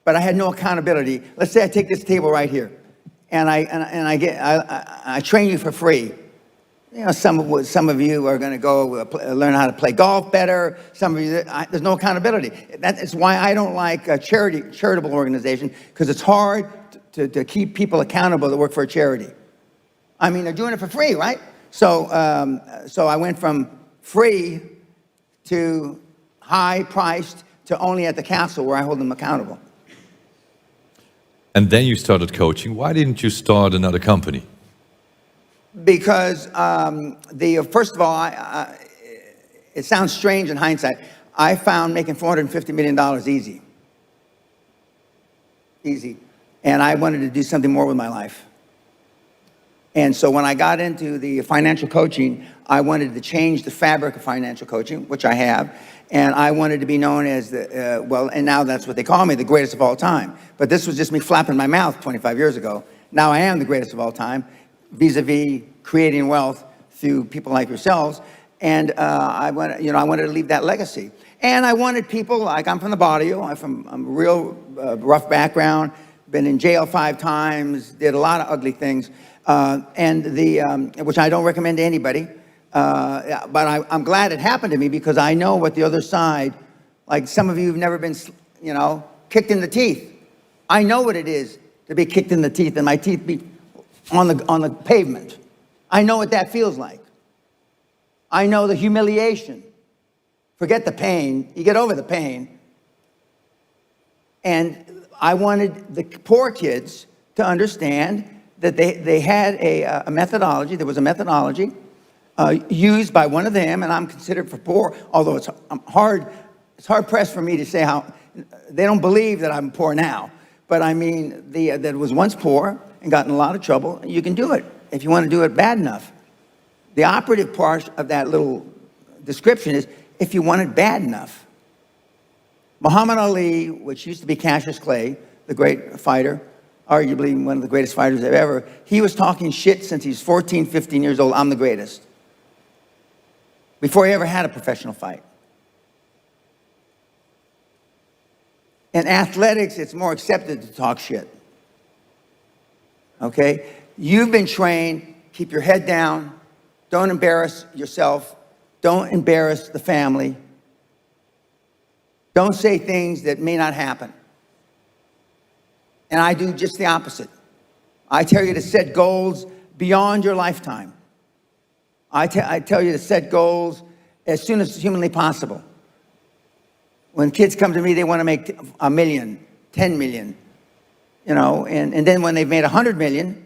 but I had no accountability. Let's say I take this table right here, and I train you for free. You know, some of you are going to go learn how to play golf better. Some of you, there's no accountability. That is why I don't like a charitable organization, because it's hard to keep people accountable that work for a charity. I mean, they're doing it for free, right? So I went from free to high-priced to only at the castle, where I hold them accountable. And then you started coaching. Why didn't you start another company? Because first of all, it sounds strange in hindsight. I found making $450 million easy. Easy. And I wanted to do something more with my life. And so when I got into the financial coaching, I wanted to change the fabric of financial coaching, which I have. And I wanted to be known as and now that's what they call me, the greatest of all time. But this was just me flapping my mouth 25 years ago. Now I am the greatest of all time, vis-a-vis creating wealth through people like yourselves. And I wanted to leave that legacy. And I wanted people, like, I'm from the barrio, I'm a real rough background, been in jail 5 times, did a lot of ugly things, which I don't recommend to anybody. But I'm glad it happened to me, because I know what the other side, like some of you have never been, kicked in the teeth. I know what it is to be kicked in the teeth and my teeth be on the pavement. I know what that feels like. I know the humiliation. Forget the pain. You get over the pain. And I wanted the poor kids to understand that they had a methodology. There was a methodology used by one of them, and I'm considered for poor, although it's hard pressed for me to say how they don't believe that I'm poor now. But I mean, that was once poor and got in a lot of trouble. You can do it if you want to do it bad enough. The operative part of that little description is if you want it bad enough. Muhammad Ali, which used to be Cassius Clay, the great fighter, arguably one of the greatest fighters ever, he was talking shit since he was 14, 15 years old. I'm the greatest. Before he ever had a professional fight. In athletics, it's more accepted to talk shit. Okay? You've been trained, keep your head down, don't embarrass yourself, don't embarrass the family, don't say things that may not happen. And I do just the opposite. I tell you to set goals beyond your lifetime. I tell you to set goals as soon as humanly possible. When kids come to me, they want to make 1 million, 10 million, and then when they've made 100 million,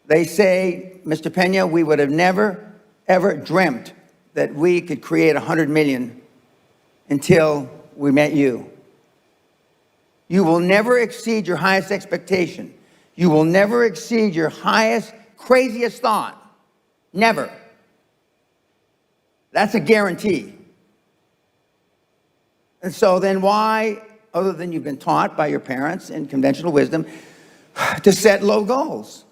they say, Mr. Pena, we would have never, ever dreamt that we could create 100 million until we met you. You will never exceed your highest expectation. You will never exceed your highest, craziest thought. Never. That's a guarantee. And so then why, other than you've been taught by your parents in conventional wisdom, to set low goals?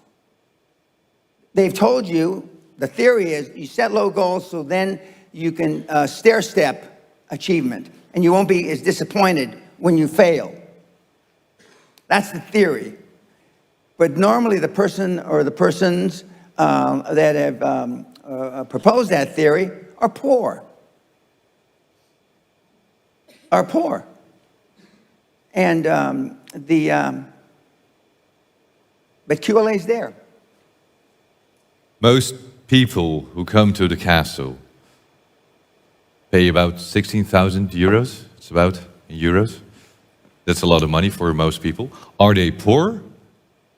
They've told you, the theory is you set low goals so then you can stair-step achievement, and you won't be as disappointed when you fail. That's the theory. But normally the person or the persons that have proposed that theory are poor. And but QLA's there. Most people who come to the castle pay about 16,000 euros. It's about in euros. That's a lot of money for most people. Are they poor?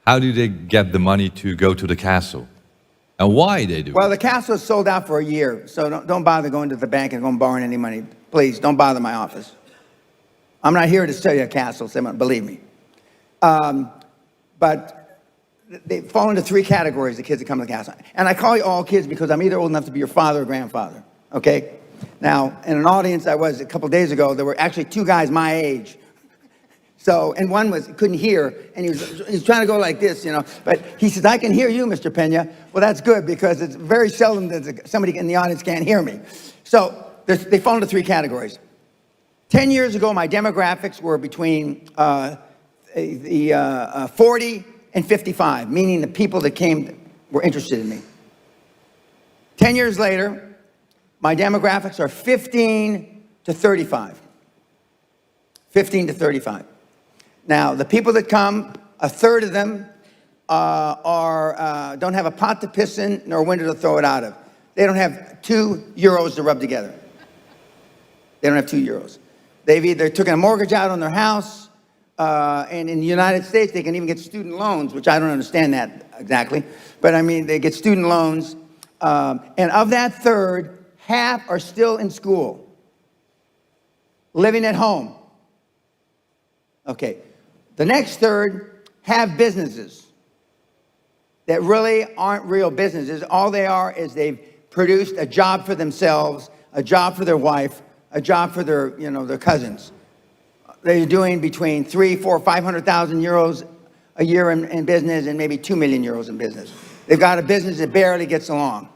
How do they get the money to go to the castle? And why they do Well, it? the castle is sold out for a year, so don't bother going to the bank and going borrowing any money. Please, don't bother my office. I'm not here to sell you a castle, believe me. But they fall into 3 categories, the kids that come to the castle. And I call you all kids because I'm either old enough to be your father or grandfather, okay? Now, in an audience I was a couple days ago, there were actually 2 guys my age. So, and one couldn't hear, and he was trying to go like this, But he says, I can hear you, Mr. Pena. Well, that's good, because it's very seldom that somebody in the audience can't hear me. So, they fall into 3 categories. 10 years ago, my demographics were between 40 and 55, meaning the people that came were interested in me. 10 years later, my demographics are 15 to 35. 15 to 35. Now, the people that come, a third of them don't have a pot to piss in nor a window to throw it out of. They don't have €2 to rub together. They don't have €2. They've either taken a mortgage out on their house, and in the United States, they can even get student loans, which I don't understand that exactly. But I mean, they get student loans. And of that third, half are still in school, living at home. Okay. The next third have businesses that really aren't real businesses. All they are is they've produced a job for themselves, a job for their wife, a job for their, their cousins. They're doing between 300,000, 400,000, 500,000 euros a year in business and maybe 2 million euros in business. They've got a business that barely gets along.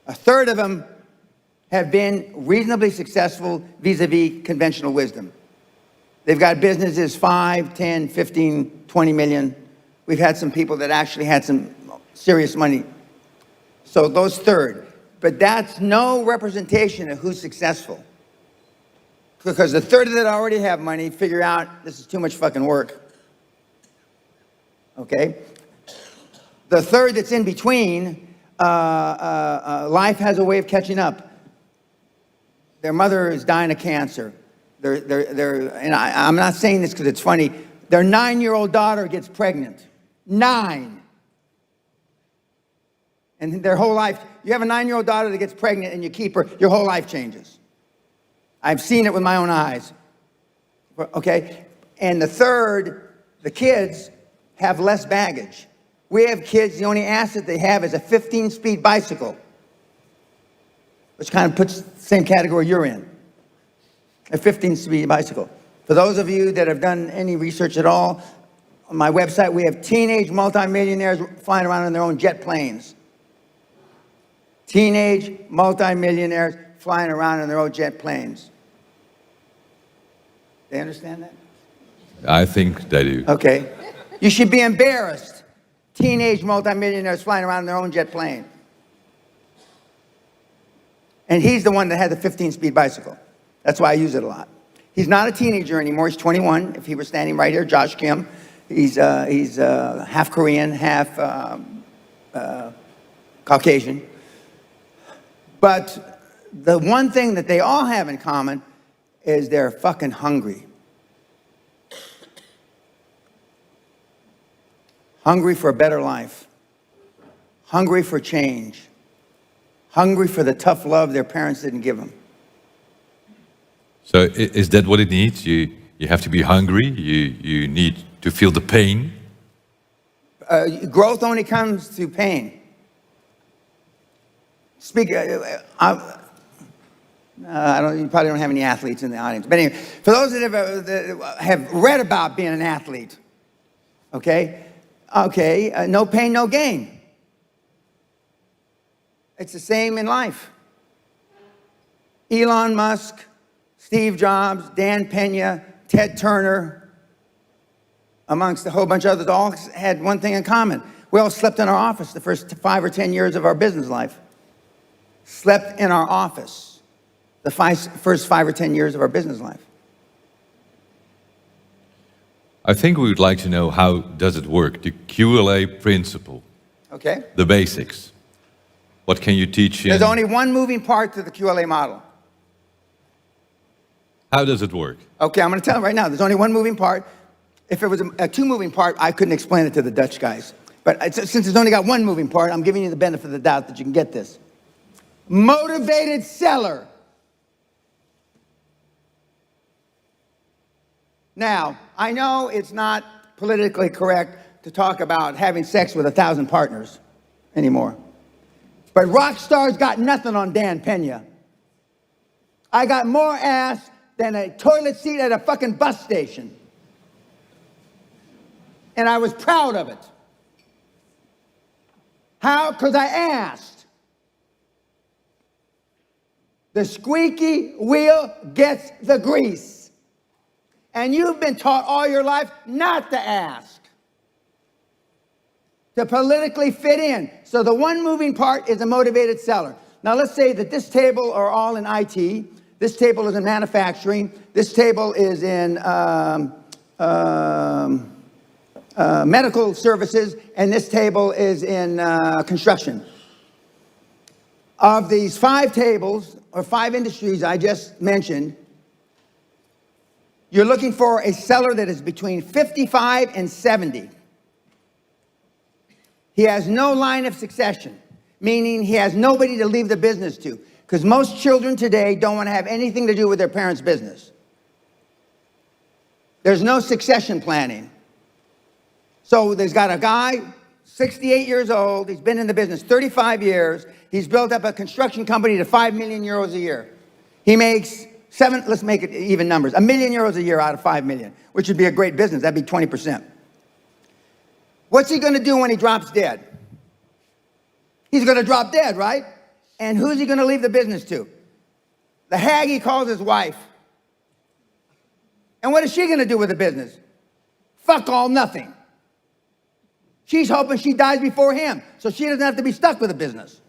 A third of them have been reasonably successful vis-a-vis conventional wisdom. They've got businesses 5, 10, 15, 20 million. We've had some people that actually had some serious money. So those third. But that's no representation of who's successful. Because the third that already have money figure out this is too much fucking work. Okay? The third that's in between, life has a way of catching up. Their mother is dying of cancer. And I'm not saying this because it's funny. Their 9-year-old daughter gets pregnant. 9. And their whole life, you have a 9-year-old daughter that gets pregnant and you keep her, your whole life changes. I've seen it with my own eyes. Okay? And the third, the kids have less baggage. We have kids, the only asset they have is a 15-speed bicycle, which kind of puts the same category you're in. A 15-speed bicycle. For those of you that have done any research at all, on my website, we have teenage multimillionaires flying around in their own jet planes. Teenage multimillionaires flying around in their own jet planes. They understand that? I think they do. Okay. You should be embarrassed. Teenage multimillionaires flying around in their own jet plane. And he's the one that had the 15-speed bicycle. That's why I use it a lot. He's not a teenager anymore. He's 21. If he were standing right here, Josh Kim. He's half Korean, half Caucasian. But the one thing that they all have in common is they're fucking hungry. Hungry for a better life. Hungry for change. Hungry for the tough love their parents didn't give them. So is that what it needs? You have to be hungry. You need to feel the pain. Growth only comes through pain. You probably don't have any athletes in the audience. But anyway, for those that have read about being an athlete, okay, no pain, no gain. It's the same in life. Elon Musk, Steve Jobs, Dan Pena, Ted Turner, amongst a whole bunch of others, all had one thing in common. We all slept in our office the first 5 or 10 years of our business life. Slept in our office the first 5 or 10 years of our business life. I think we would like to know, how does it work? The QLA principle. Okay. The basics. What can you teach? There's only one moving part to the QLA model. How does it work? Okay, I'm going to tell you right now. There's only one moving part. If it was a two-moving part, I couldn't explain it to the Dutch guys. But since it's only got one moving part, I'm giving you the benefit of the doubt that you can get this. Motivated seller. Now, I know it's not politically correct to talk about having sex with 1,000 partners anymore. But rock stars got nothing on Dan Pena. I got more ass than a toilet seat at a fucking bus station. And I was proud of it. How? Because I asked. The squeaky wheel gets the grease. And you've been taught all your life not to ask, to politically fit in. So the one moving part is a motivated seller. Now let's say that this table are all in IT, this table is in manufacturing, this table is in medical services, and this table is in construction. Of these 5 tables, or 5 industries I just mentioned, you're looking for a seller that is between 55 and 70. He has no line of succession, meaning he has nobody to leave the business to, because most children today don't want to have anything to do with their parents' business. There's no succession planning. So there's got a guy, 68 years old, he's been in the business 35 years, he's built up a construction company to 5 million euros a year. He makes let's make it even numbers, €1 million a year out of 5 million, which would be a great business, that'd be 20%. What's he gonna do when he drops dead? He's gonna drop dead, right? And who's he gonna leave the business to? The hag he calls his wife. And what is she gonna do with the business? Fuck all, nothing. She's hoping she dies before him, so she doesn't have to be stuck with the business.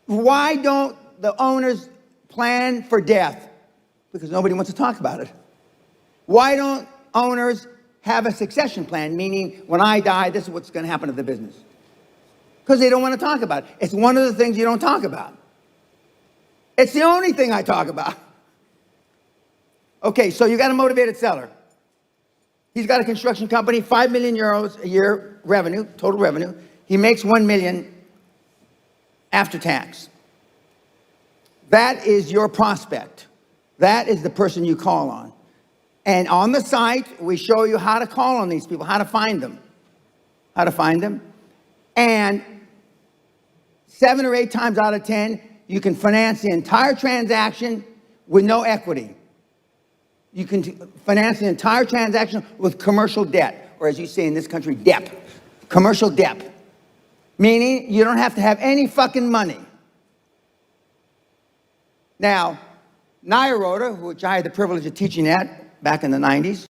Why don't the owners plan for death? Because nobody wants to talk about it. Why don't owners have a succession plan, meaning when I die, this is what's going to happen to the business? Because they don't want to talk about it. It's one of the things you don't talk about. It's the only thing I talk about. Okay, so you got a motivated seller. He's got a construction company, 5 million euros a year revenue, total revenue. He makes 1 million after tax. That is your prospect. That is the person you call on. And on the site, we show you how to call on these people, how to find them. How to find them. And 7 or 8 times out of 10, you can finance the entire transaction with no equity. You can finance the entire transaction with commercial debt, or as you say in this country, DEP. Commercial debt. Meaning you don't have to have any fucking money. Now, Naya Rota, which I had the privilege of teaching at back in the 90s,